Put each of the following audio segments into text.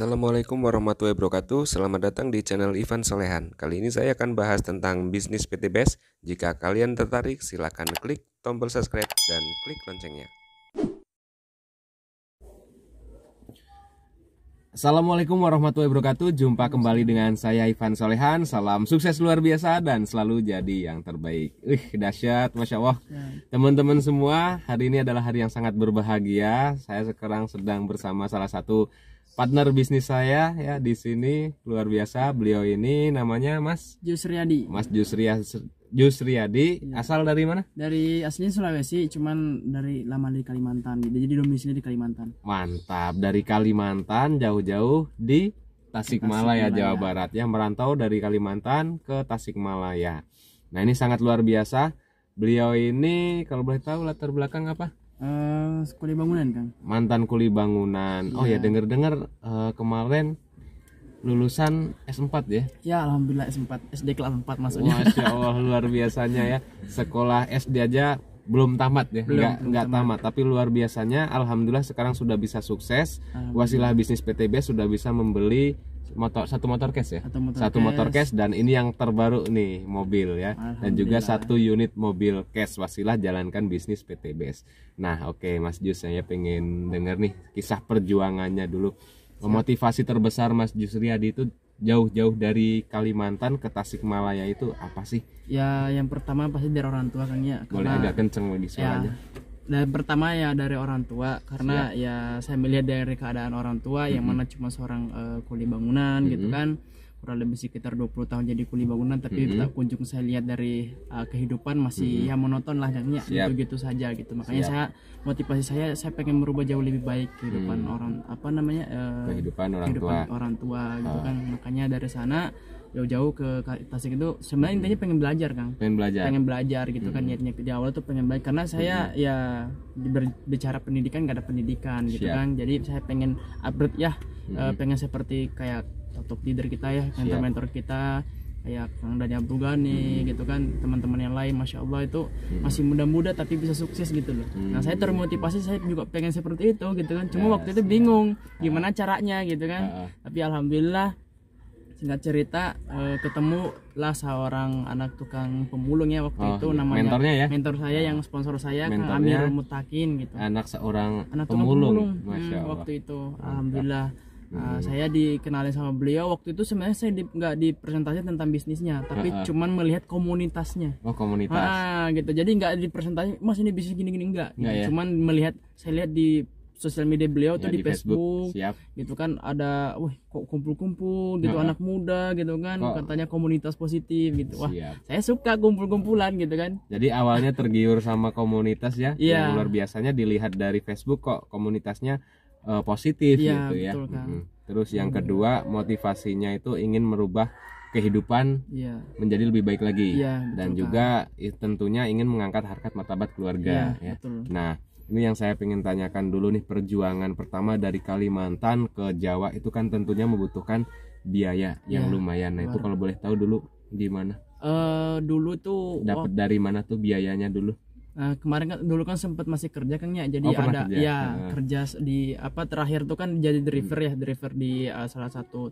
Assalamualaikum warahmatullahi wabarakatuh. Selamat datang di channel Ivan Solehan. Kali ini saya akan bahas tentang bisnis PT Best. Jika kalian tertarik, silakan klik tombol subscribe dan klik loncengnya. Assalamualaikum warahmatullahi wabarakatuh. Jumpa kembali dengan saya Ivan Solehan. Salam sukses luar biasa dan selalu jadi yang terbaik. Dahsyat, Masya Allah. Teman-teman semua, hari ini adalah hari yang sangat berbahagia. Saya sekarang sedang bersama salah satu partner bisnis saya ya di sini, luar biasa. Beliau ini namanya Mas Jusriyadi. Mas Jusriyadi. Ya. Asal dari mana? Dari aslinya Sulawesi, cuman dari lama di Kalimantan. Jadi domisili di Kalimantan. Mantap, dari Kalimantan jauh-jauh di Tasikmalaya, Jawa Barat ya, merantau dari Kalimantan ke Tasikmalaya. Nah, ini sangat luar biasa. Beliau ini kalau boleh tahu latar belakang apa? Kuli bangunan, Kang. Mantan kuli bangunan. Oh ya, dengar-dengar kemarin lulusan S4 ya? Ya, alhamdulillah S4, SD kelas 4 maksudnya. Masya Allah, luar biasanya ya. Sekolah SD aja belum tamat ya, nggak tamat, tapi luar biasanya alhamdulillah sekarang sudah bisa sukses. Wasilah bisnis PTB sudah bisa membeli satu motor case ya, satu motor case, dan ini yang terbaru nih mobil ya, dan juga satu unit mobil case. Wasilah jalankan bisnis PTBS. Nah oke, Mas Jus, saya pengen denger nih kisah perjuangannya dulu. Motivasi terbesar Mas Jusriyadi itu jauh-jauh dari Kalimantan ke Tasikmalaya itu apa sih? Ya, yang pertama pasti dari orang tua, Kang ya. Boleh agak kenceng lagi suaranya. Dan pertama ya dari orang tua, karena ya saya melihat dari keadaan orang tua yang mana cuma seorang kuli bangunan gitu kan, kurang lebih sekitar 20 tahun jadi kuli bangunan, tapi tak kunjung saya lihat dari kehidupan masih ya monoton lah kayaknya, gitu-gitu saja gitu. Makanya saya motivasi saya pengen merubah jauh lebih baik kehidupan orang kehidupan orang tua gitu kan. Makanya dari sana jauh-jauh ke Tasik itu sebenarnya intinya pengen belajar, Kang. Pengen belajar gitu kan, niatnya di awal tuh pengen belajar karena saya ya berbicara pendidikan gak ada pendidikan gitu kan. Jadi saya pengen upgrade ya, pengen seperti kayak top leader kita ya, mentor-mentor kita kayak Kang Dani Abdulgani gitu kan, teman-teman yang lain, Masya Allah itu masih muda-muda tapi bisa sukses gitu loh. Nah saya termotivasi, saya juga pengen seperti itu gitu kan. Cuma waktu itu bingung gimana caranya gitu kan. Tapi alhamdulillah, singkat cerita, ketemu lah seorang anak tukang pemulung ya waktu itu, namanya mentor saya yang sponsor saya, Kang Amir Mutakin gitu. Anak seorang pemulung. Masya Allah. Waktu itu alhamdulillah saya dikenalin sama beliau. Waktu itu sebenarnya saya nggak dipresentasi tentang bisnisnya, tapi cuman melihat komunitasnya. Oh, komunitas. Gitu. Jadi nggak dipresentasi, Mas ini bisnis gini-gini enggak. Gitu. Cuman saya lihat di sosial media beliau tuh di Facebook gitu kan, ada kok kumpul-kumpul gitu anak muda gitu kan, katanya komunitas positif gitu. Wah, saya suka kumpul-kumpulan gitu kan. Jadi awalnya tergiur sama komunitas ya, yang luar biasanya dilihat dari Facebook kok komunitasnya positif gitu ya. Betul, kan. Terus yang kedua, motivasinya itu ingin merubah kehidupan menjadi lebih baik lagi, dan juga tentunya ingin mengangkat harkat martabat keluarga ya. Nah, ini yang saya ingin tanyakan dulu nih, perjuangan pertama dari Kalimantan ke Jawa itu kan tentunya membutuhkan biaya yang lumayan. Nah, itu kalau boleh tahu dulu gimana? Dulu tuh dapat dari mana tuh biayanya dulu? Nah, kemarin kan dulu kan sempat masih kerja kan ya, jadi ada kerja di terakhir tuh kan jadi driver di salah satu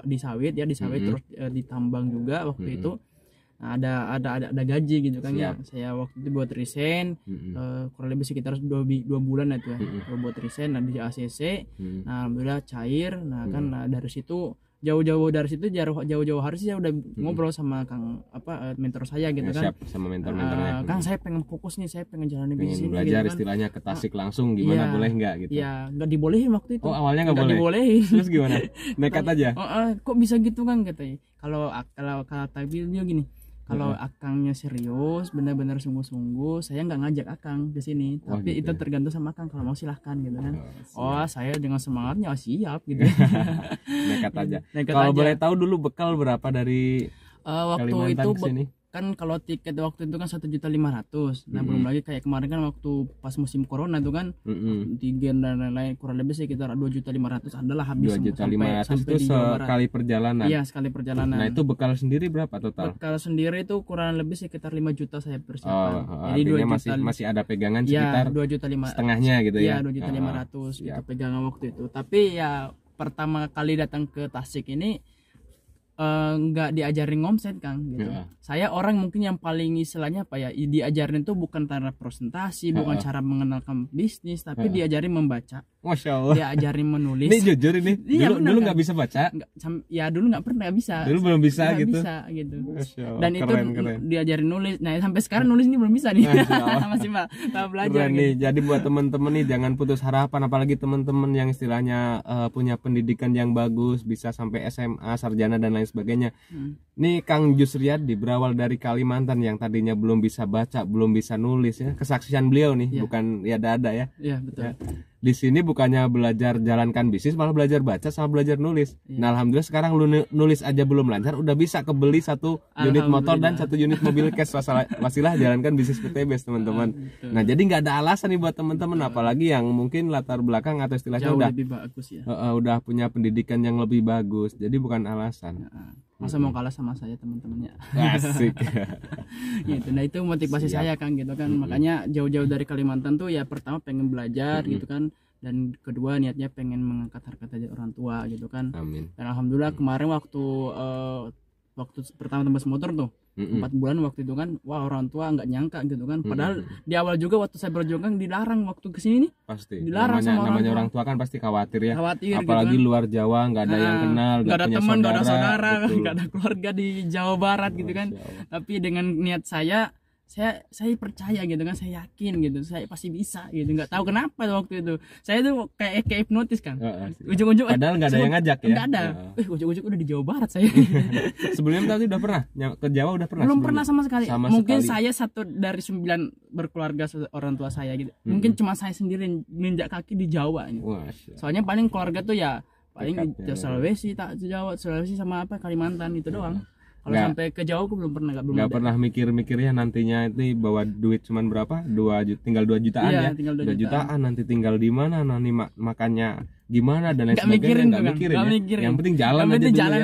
di sawit ya, terus di tambang juga waktu itu. Nah, ada gaji gitu kan ya. Saya waktu itu buat resign, kurang lebih sekitar 2 bulan itu ya, buat resign di ACC. Nah, alhamdulillah cair. Nah kan dari situ jauh-jauh hari sih saya udah ngobrol sama Kang mentor saya gitu kan. Sama mentor-mentornya. Kang, saya pengen fokus nih, saya pengen jalan bisnis ini belajar gitu kan. Istilahnya ke Tasik langsung gimana, boleh nggak gitu? Ya nggak dibolehin waktu itu. Oh, awalnya nggak dibolehin. Terus gimana? Nekat aja. Kok bisa gitu kan katanya. Kalau kata dia gini, kalau akangnya serius, benar-benar sungguh-sungguh, saya nggak ngajak akang ke sini. Tapi gitu, itu tergantung sama akang, kalau mau silahkan gitu kan. Saya dengan semangatnya siap gitu. Nekat aja. Kalau boleh tahu dulu bekal berapa dari waktu Kalimantan itu kesini? Kan kalau tiket waktu itu kan 1.500.000. Nah belum lagi kayak kemarin kan waktu pas musim corona itu kan antigen dan lain-lain, kurang lebih sekitar 2.500.000 adalah habis. 2.500.000 itu sekali perjalanan. Iya, sekali perjalanan. Nah itu bekal sendiri berapa total? Bekal sendiri itu kurang lebih sekitar 5 juta saya persiapkan. Jadi masih ada pegangan sekitar 2.500.000 setengahnya gitu ya. Iya, 2.500.000 gitu pegangan waktu itu. Tapi ya pertama kali datang ke Tasik ini nggak diajarin ngomset Kang gitu. Saya orang mungkin yang paling istilahnya apa ya, diajarin tuh bukan cara presentasi, bukan cara mengenalkan bisnis, tapi diajarin membaca. Masya Allah. Diajarin menulis. Ini jujur ini. Iya, Dulu nggak bisa baca. Ya dulu nggak pernah bisa. Dulu belum bisa Nggak gitu. bisa gitu. Masya Allah, Dan itu keren. diajarin nulis. Nah sampai sekarang nulis ini belum bisa nih. Masih tahap belajar. Keren Gitu. nih. Jadi buat teman-teman nih jangan putus harapan, apalagi teman-teman yang istilahnya punya pendidikan yang bagus, bisa sampai SMA, sarjana dan lain sebagainya. Nih Kang Jusriyadi berawal dari Kalimantan yang tadinya belum bisa baca, belum bisa nulis ya. Kesaksian beliau nih, bukan ya dada ya. Iya betul. Ya. Di sini bukannya belajar jalankan bisnis, malah belajar baca sama belajar nulis. Nah alhamdulillah sekarang lu nulis aja belum lancar, udah bisa kebeli 1 unit motor dan 1 unit mobil cash wasilah jalankan bisnis PTBS teman-teman. Nah jadi nggak ada alasan nih buat teman-teman, apalagi yang mungkin latar belakang atau istilahnya jauh lebih bagus ya. Udah punya pendidikan yang lebih bagus, jadi bukan alasan. Masa mau kalah sama saya teman-temannya. Asik. Gitu. Nah itu motivasi saya Kang gitu kan. Makanya jauh-jauh dari Kalimantan tuh ya pertama pengen belajar gitu kan, dan kedua niatnya pengen mengangkat harkat derajat orang tua gitu kan. Amin. Dan alhamdulillah kemarin waktu pertama tembus motor tuh 4 bulan waktu itu kan, wah orang tua nggak nyangka gitu kan. Padahal di awal juga waktu saya berjuang dilarang waktu kesini nih. Pasti. Dilarang namanya orang tua kan pasti khawatir ya. Khawatir apalagi gitu kan. luar Jawa nggak ada yang kenal, nggak ada punya teman, nggak ada saudara, betul. nggak ada keluarga di Jawa Barat gitu kan. Tapi dengan niat saya percaya gitu kan, saya yakin gitu, saya pasti bisa gitu. Nggak tahu kenapa waktu itu saya tuh kayak hipnotis kan. Ujung-ujung padahal nggak ada yang ngajak ya. Nggak ada. Ujung-ujung udah di Jawa Barat saya. Sebelumnya tadi udah pernah ke Jawa, udah pernah? Belum sebelumnya? pernah sama sekali. Mungkin sekali. saya 1 dari 9 berkeluarga orang tua saya gitu. Mungkin cuma saya sendiri menginjak kaki di Jawa gitu. Soalnya paling keluarga tuh ya paling di Sulawesi, Jawa, Sulawesi sama Kalimantan itu doang. Kalau sampai ke Jawa aku belum pernah, nggak pernah mikir-mikirnya nantinya itu bawa duit cuman berapa, 2 juta, tinggal 2 jutaan ya, tinggal 2 jutaan nanti tinggal di mana, nanti makannya gimana dan lain nggak sebagainya, nggak mikirin, mikirin. Yang penting jalan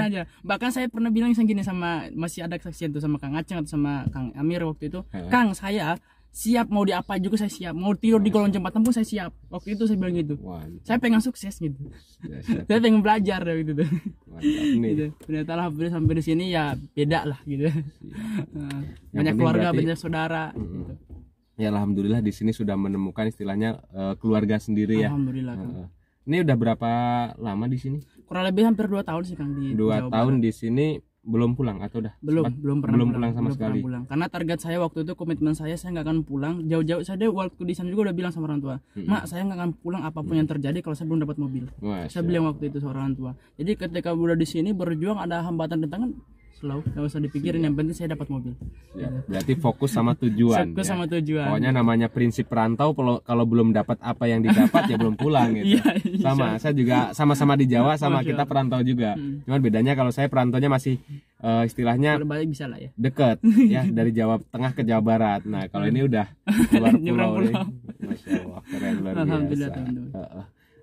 aja. Bahkan saya pernah bilang gini sama, masih ada kesaksian tuh sama Kang Aceng atau sama Kang Amir waktu itu, Kang saya siap mau diapa juga saya siap, mau tidur di kolong jembatan pun saya siap. Waktu itu saya bilang gitu. Saya pengen sukses gitu. Saya pengen belajar gitu tuh. Gitu. Ternyata alhamdulillah sampai di sini ya beda lah gitu. Banyak keluarga, banyak saudara. Gitu. Ya alhamdulillah di sini sudah menemukan istilahnya keluarga sendiri ya. Alhamdulillah. Ini udah berapa lama di sini? Kurang lebih hampir 2 tahun sih Kang di 2 tahun di sini. Belum pulang atau udah? Belum pernah pulang sama sekali. Karena target saya waktu itu, komitmen saya nggak akan pulang jauh-jauh. Saya waktu di sana juga udah bilang sama orang tua, Mak saya nggak akan pulang apapun yang terjadi kalau saya belum dapat mobil. Saya bilang waktu itu sama orang tua. Jadi ketika udah di sini berjuang ada hambatan di tangan, slow, nggak usah dipikirin, yang penting saya dapat mobil. Berarti fokus sama tujuan. Fokus sama tujuan. Pokoknya namanya prinsip perantau, kalau belum dapat apa yang didapat ya belum pulang gitu. Sama, saya juga sama-sama di Jawa, sama kita perantau juga. Cuman bedanya kalau saya perantaunya masih istilahnya balik bisa lah ya. Deket ya, dari Jawa Tengah ke Jawa Barat. Nah kalau ini udah keluar pulau nih. Masya Allah, keren luar biasa.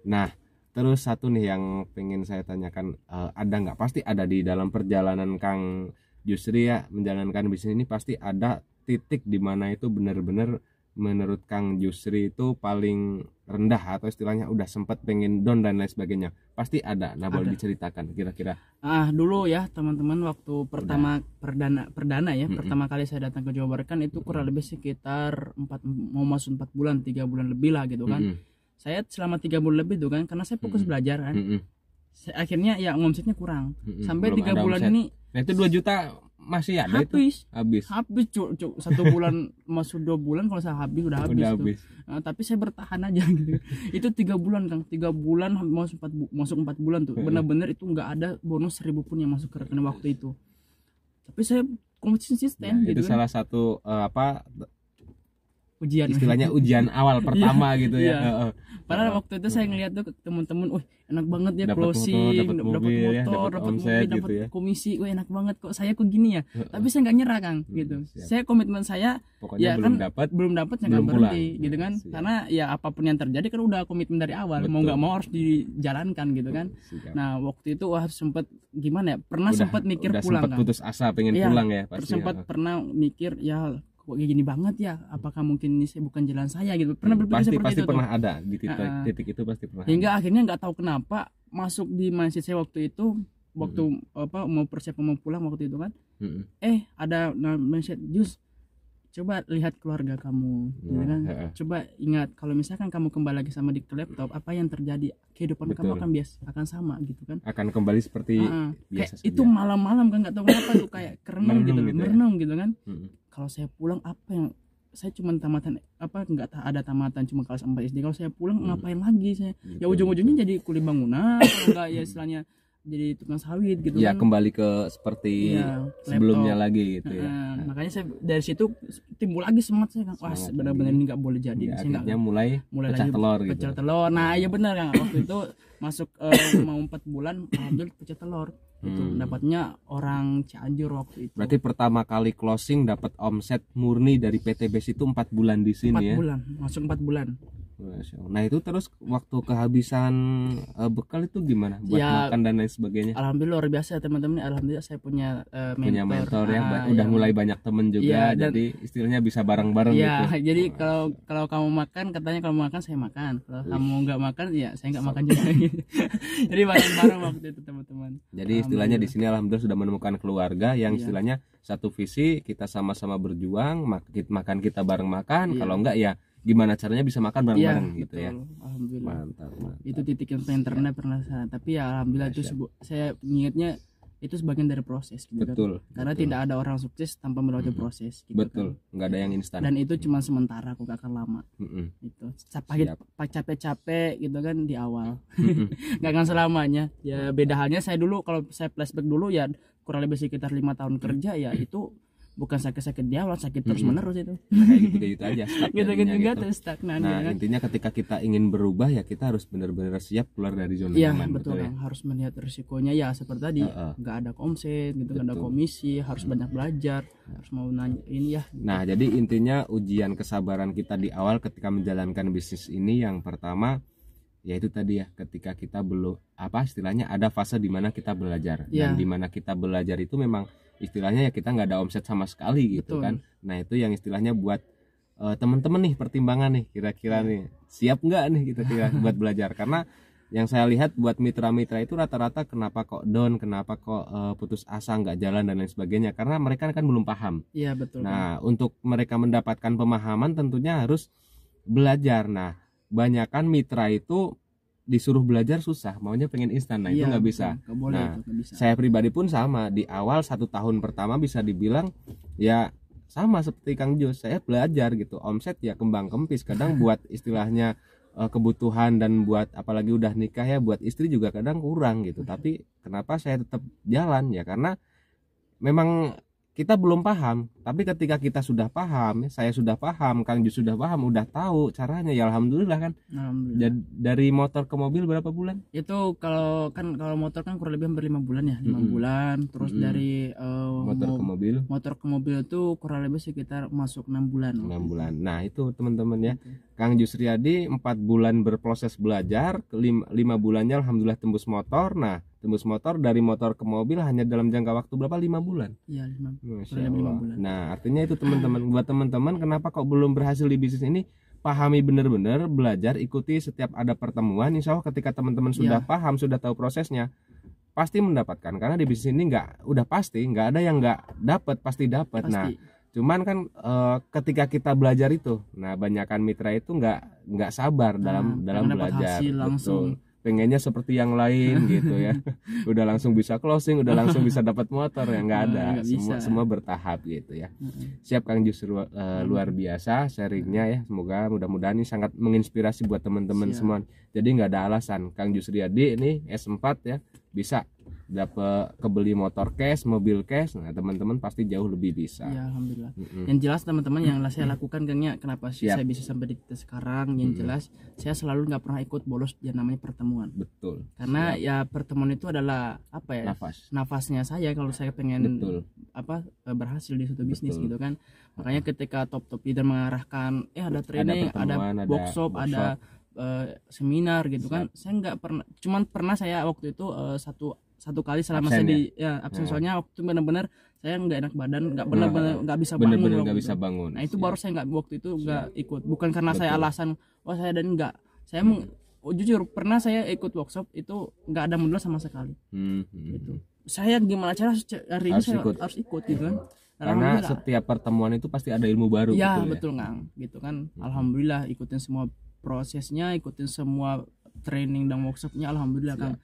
Nah terus satu nih yang pengen saya tanyakan, ada nggak, pasti ada di dalam perjalanan Kang Jusri ya menjalankan bisnis ini, pasti ada titik di mana itu benar-benar menurut Kang Jusri itu paling rendah atau istilahnya udah sempat pengen down dan lain sebagainya, pasti ada. Nah boleh diceritakan kira-kira? Dulu ya teman-teman, waktu pertama perdana ya, pertama kali saya datang ke Jawa Barat kan itu kurang lebih sekitar 4 bulan 3 bulan lebih lah gitu kan. Saya selama 3 bulan lebih tuh kan, karena saya fokus belajar kan. Akhirnya ya ngomsetnya kurang. Sampai 3 bulan ini. Nah itu 2 juta masih ada habis 1 bulan masuk 2 bulan, kalau saya habis udah habis. Tapi saya bertahan aja gitu. Itu 3 bulan Kang, 3 bulan masuk 4 bulan tuh. Benar-benar itu nggak ada bonus 1.000 pun yang masuk ke rekening waktu itu. Tapi saya konsisten gitu. Itu salah satu ujian, istilahnya ujian awal pertama gitu ya. Padahal waktu itu saya ngeliat tuh teman-teman, enak banget ya, dapet closing, dapat mobil, dapat mobil, dapat gitu ya. komisi, enak banget kok, saya kok gini ya. Tapi saya nggak nyerah Kang, gitu. Saya komitmen saya, pokoknya ya belum dapat nggak berhenti, gitu kan. Karena ya apapun yang terjadi kan udah komitmen dari awal, mau nggak mau harus dijalankan gitu kan. Nah waktu itu harus sempat gimana ya, pernah sempat mikir pulang kan. Putus asa pengen pulang ya pasti. Sempat pernah mikir ya, kok kayak gini banget ya, apakah mungkin ini bukan jalan saya gitu, pernah berpikir seperti pasti itu pernah tuh. Ada di titik itu pasti pernah hingga akhirnya nggak tahu kenapa masuk di mindset saya waktu itu, waktu mau persiapan mau pulang waktu itu kan, ada mindset Jus, coba lihat keluarga kamu, gitu kan. Coba ingat kalau misalkan kamu kembali lagi sama di laptop, apa yang terjadi, kehidupan kamu akan sama gitu kan, akan kembali seperti biasa saja. Itu malam-malam kan nggak tahu kenapa tuh kayak kerenung gitu, merenung gitu kan. Kalau saya pulang apa yang saya cuma tamatan nggak ada tamatan, cuma kelas 4 SD. Kalau saya pulang ngapain lagi saya? Ya ujung-ujungnya jadi kuli bangunan, kalau enggak ya istilahnya jadi tukang sawit gitu ya, kan. kembali ke seperti sebelumnya lagi gitu ya. Makanya saya dari situ timbul lagi semangat saya kan, wah benar-benar ini nggak boleh jadi. Ya, saya akhirnya mulai pecah lagi telur gitu. Pecah telur. Nah ya benar kan, waktu itu masuk mau 4 bulan alhamdulillah pecah telur. Itu dapatnya orang Cianjur waktu itu. Berarti pertama kali closing dapat omset murni dari PT BES itu 4 bulan di sini 4 bulan, masuk 4 bulan. Nah itu terus waktu kehabisan bekal itu gimana buat makan dan lain sebagainya? Alhamdulillah luar biasa teman-teman. Alhamdulillah saya punya mentor ya, udah mulai banyak temen juga, jadi istilahnya bisa bareng-bareng gitu. Jadi kalau kamu makan, katanya kalau makan saya makan, kalau kamu nggak makan ya saya nggak makan juga. Jadi bareng-bareng waktu itu teman-teman. Jadi istilahnya di sini alhamdulillah sudah menemukan keluarga yang istilahnya satu visi, kita sama-sama berjuang, makan kita bareng makan, kalau enggak ya gimana caranya bisa makan bareng-bareng gitu ya. Alhamdulillah. Mantap. Itu titik yang paling terendah pernah saya. Tapi ya alhamdulillah itu saya ingatnya itu sebagian dari proses gitu. Betul. Karena tidak ada orang sukses tanpa melewati proses gitu. Betul. Nggak ada yang instan. Dan itu cuma sementara, kok gak akan lama. Itu capek-capek gitu kan di awal. Gak akan selamanya. Ya beda halnya saya dulu, kalau saya flashback dulu ya kurang lebih sekitar 5 tahun kerja ya itu bukan sakit-sakit di awal, sakit terus menerus itu. Kayak gitu aja. Gitu stagnan. Nah, kan? Intinya ketika kita ingin berubah ya kita harus benar-benar siap keluar dari zona nyaman. Iya, betul. Harus melihat risikonya ya seperti tadi, nggak ada omset gitu, nggak ada komisi, harus banyak belajar, harus mau nanyain ya. Gitu. Nah, jadi intinya ujian kesabaran kita di awal ketika menjalankan bisnis ini yang pertama yaitu tadi ya, ketika kita belum istilahnya ada fase di mana kita belajar dan di mana kita belajar itu memang istilahnya ya kita nggak ada omset sama sekali gitu. Betul. Kan. Nah itu yang istilahnya buat teman-teman nih pertimbangan nih kira-kira nih siap nggak nih gitu buat belajar, karena yang saya lihat buat mitra-mitra itu rata-rata kenapa kok down, kenapa kok putus asa, nggak jalan dan lain sebagainya, karena mereka kan belum paham. Iya betul. Nah untuk mereka mendapatkan pemahaman tentunya harus belajar. Nah banyakan mitra itu disuruh belajar susah, maunya pengen instan. Nah itu nggak bisa. Nah saya pribadi pun sama, di awal 1 tahun pertama bisa dibilang ya sama seperti Kang Jos, saya belajar gitu, omset ya kembang kempis, kadang buat istilahnya kebutuhan dan buat apalagi udah nikah ya buat istri juga kadang kurang gitu. Tapi kenapa saya tetap jalan ya karena memang kita belum paham, tapi ketika kita sudah paham, saya sudah paham, Kang Jus sudah paham, udah tahu caranya ya alhamdulillah kan. Alhamdulillah. Dari motor ke mobil berapa bulan? Itu kalau motor kan kurang lebih hampir 5 bulan ya, 5 bulan. Terus dari motor ke mobil itu kurang lebih sekitar masuk 6 bulan. 6 bulan. Nah, itu teman-teman ya. Kang Jus Riyadi 4 bulan berproses belajar, 5 bulannya alhamdulillah tembus motor. Nah, tembus motor dari motor ke mobil hanya dalam jangka waktu berapa? 5 bulan. Iya, 5 bulan. Nah, artinya itu teman-teman, buat teman-teman kenapa kok belum berhasil di bisnis ini, pahami benar-benar, belajar, ikuti setiap ada pertemuan. Insya Allah ketika teman-teman sudah paham, sudah tahu prosesnya, pasti mendapatkan. Karena di bisnis ini udah pasti nggak ada yang nggak dapat, pasti dapat. Nah, cuman kan ketika kita belajar itu, nah banyakkan mitra itu nggak sabar dalam belajar. Betul. Pengennya seperti yang lain gitu ya, udah langsung bisa closing, udah langsung bisa dapat motor ya, nggak ada, semua bertahap gitu ya. Siap Kang Jus, luar biasa sharingnya ya, semoga mudah-mudahan ini sangat menginspirasi buat teman-teman semua. Jadi nggak ada alasan Kang Jus Riyadi ini S4 ya bisa dapat kebeli motor cash, mobil cash. Nah teman-teman pasti jauh lebih bisa ya, alhamdulillah. Yang jelas teman-teman yang saya lakukan Kangnya, kenapa saya bisa sampai di titik sekarang, yang jelas saya selalu nggak pernah ikut bolos yang namanya pertemuan. Betul. Karena ya pertemuan itu adalah apa ya, nafasnya saya kalau saya pengen berhasil di suatu bisnis gitu kan. Makanya ketika top leader mengarahkan ada training, ada workshop, ada seminar gitu kan, saya nggak pernah, cuman pernah saya waktu itu satu kali selama saya di absen, soalnya waktu itu benar-benar saya nggak enak badan, nggak bisa bangun. Nah itu baru saya nggak waktu itu nggak ikut, bukan karena saya alasan saya dan nggak, saya jujur pernah saya ikut workshop itu nggak ada modal sama sekali. Gitu. Saya gimana cara hari ini saya harus ikut gitu kan. Karena setiap pertemuan itu pasti ada ilmu baru. Ya betul Kang, gitu kan. Alhamdulillah ikutin semua prosesnya, ikutin semua training dan workshopnya, alhamdulillah Kang.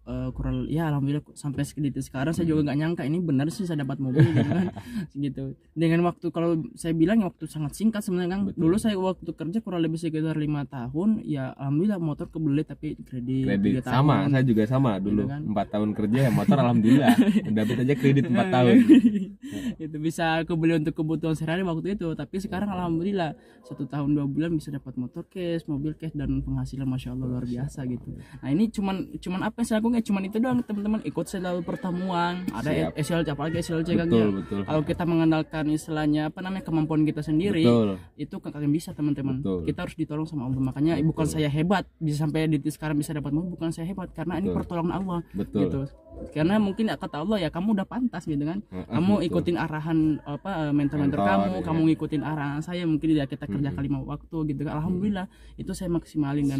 Kurang ya alhamdulillah sampai segitu sekarang saya juga nggak nyangka ini benar sih saya dapat mobil gitu kan. Gitu dengan waktu, kalau saya bilang waktu sangat singkat sebenarnya Kang. Dulu saya waktu kerja kurang lebih sekitar 5 tahun ya, alhamdulillah motor kebeli tapi kredit sama tahun. Saya juga sama dulu gitu kan. 4 tahun kerja ya motor alhamdulillah dapat aja kredit 4 tahun. Itu bisa kebeli untuk kebutuhan sehari waktu itu, tapi sekarang alhamdulillah 1 tahun 2 bulan bisa dapat motor cash, mobil cash, dan penghasilan masya Allah luar biasa gitu. Nah ini cuman apa yang saya lakukan, cuman itu doang teman-teman, ikut selalu pertemuan, ada SLC apalagi SLC kan ya. Kalau kita mengandalkan istilahnya apa namanya kemampuan kita sendiri, itu kalian bisa teman-teman. Kita harus ditolong sama Allah, makanya bukan saya hebat bisa sampai di sekarang bisa dapat mobil, bukan saya hebat karena ini pertolongan Allah. Gitu. Karena mungkin kata Allah ya kamu udah pantas gitu kan. Kamu ikutin arahan apa mentor-mentor kamu ngikutin arahan saya, mungkin ya kita kerja kali 5 waktu gitu kan. Alhamdulillah itu saya maksimalin dan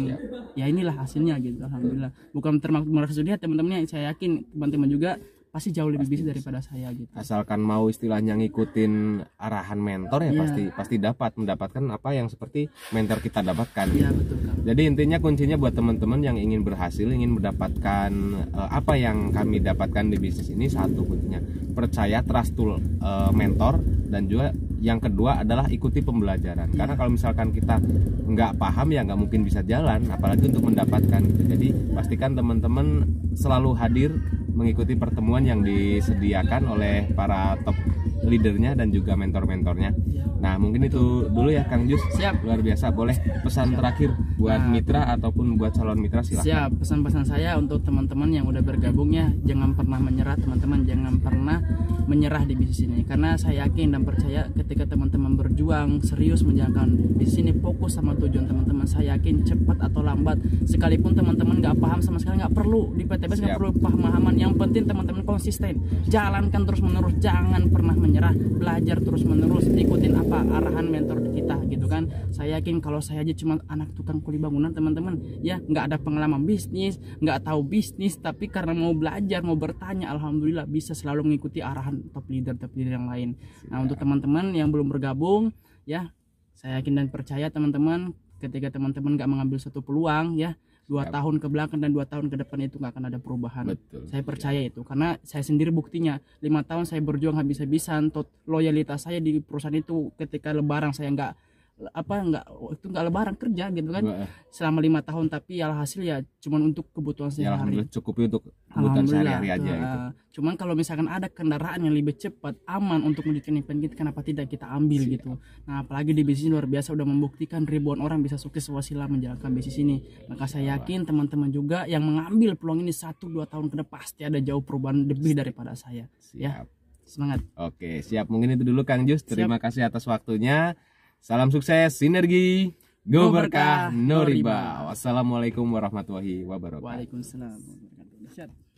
ya inilah hasilnya gitu. Alhamdulillah. Bukan termaksud dia teman-teman, saya yakin teman-teman juga pasti jauh lebih bisa daripada saya gitu. Asalkan mau istilahnya ngikutin arahan mentor ya pasti mendapatkan apa yang seperti mentor kita dapatkan. Iya betul Kang. Jadi intinya kuncinya buat teman-teman yang ingin berhasil, ingin mendapatkan apa yang kami dapatkan di bisnis ini, satu kuncinya percaya, trust to mentor, dan juga yang kedua adalah ikuti pembelajaran. Karena kalau misalkan kita nggak paham ya nggak mungkin bisa jalan, apalagi untuk mendapatkan gitu. Jadi pastikan teman-teman selalu hadir mengikuti pertemuan yang disediakan oleh para top leadernya dan juga mentor-mentornya. Nah mungkin itu dulu ya Kang Jus. Siap. Luar biasa. Boleh pesan terakhir buat mitra ataupun buat calon mitra, silahkan. Siap. Pesan-pesan saya untuk teman-teman yang udah bergabung ya, jangan pernah menyerah teman-teman, jangan pernah menyerah di bisnis ini. Karena saya yakin dan percaya ketika teman-teman berjuang serius menjalankan bisnis ini, fokus sama tujuan teman-teman, saya yakin cepat atau lambat, sekalipun teman-teman nggak paham sama sekali, nggak perlu di PTBS, nggak perlu pemahaman. Yang penting teman-teman konsisten, jalankan terus menerus, jangan pernah menyerah, belajar terus menerus, ikutin apa arahan mentor kita gitu kan. Saya yakin kalau saya aja cuma anak tukang kuli bangunan teman-teman ya, nggak ada pengalaman bisnis, nggak tahu bisnis, tapi karena mau belajar, mau bertanya, alhamdulillah bisa selalu mengikuti arahan top leader yang lain. Nah untuk teman-teman yang belum bergabung ya, saya yakin dan percaya teman-teman, ketika teman-teman nggak mengambil satu peluang ya, 2 tahun ke belakang dan 2 tahun ke depan itu nggak akan ada perubahan. Betul. Saya percaya itu karena saya sendiri buktinya 5 tahun saya berjuang habis-habisan, loyalitas saya di perusahaan itu ketika lebaran saya nggak lebaran kerja gitu kan selama 5 tahun, tapi alhasil ya cuman untuk kebutuhan sehari-hari. Cukupi untuk kebutuhan sehari-hari aja gitu. Cuman kalau misalkan ada kendaraan yang lebih cepat, aman untuk melanjutkan event kita, kenapa tidak kita ambil gitu. Nah apalagi di bisnis luar biasa udah membuktikan ribuan orang bisa sukses wasilah menjalankan bisnis ini. Maka saya yakin teman-teman juga yang mengambil peluang ini 1-2 tahun ke depan pasti ada jauh perubahan lebih daripada saya. Ya semangat. Oke siap, mungkin itu dulu Kang Jus. Terima kasih atas waktunya. Salam sukses, sinergi, go berkah, no riba. Wassalamualaikum warahmatullahi wabarakatuh. Waalaikumsalam warahmatullahi wabarakatuh.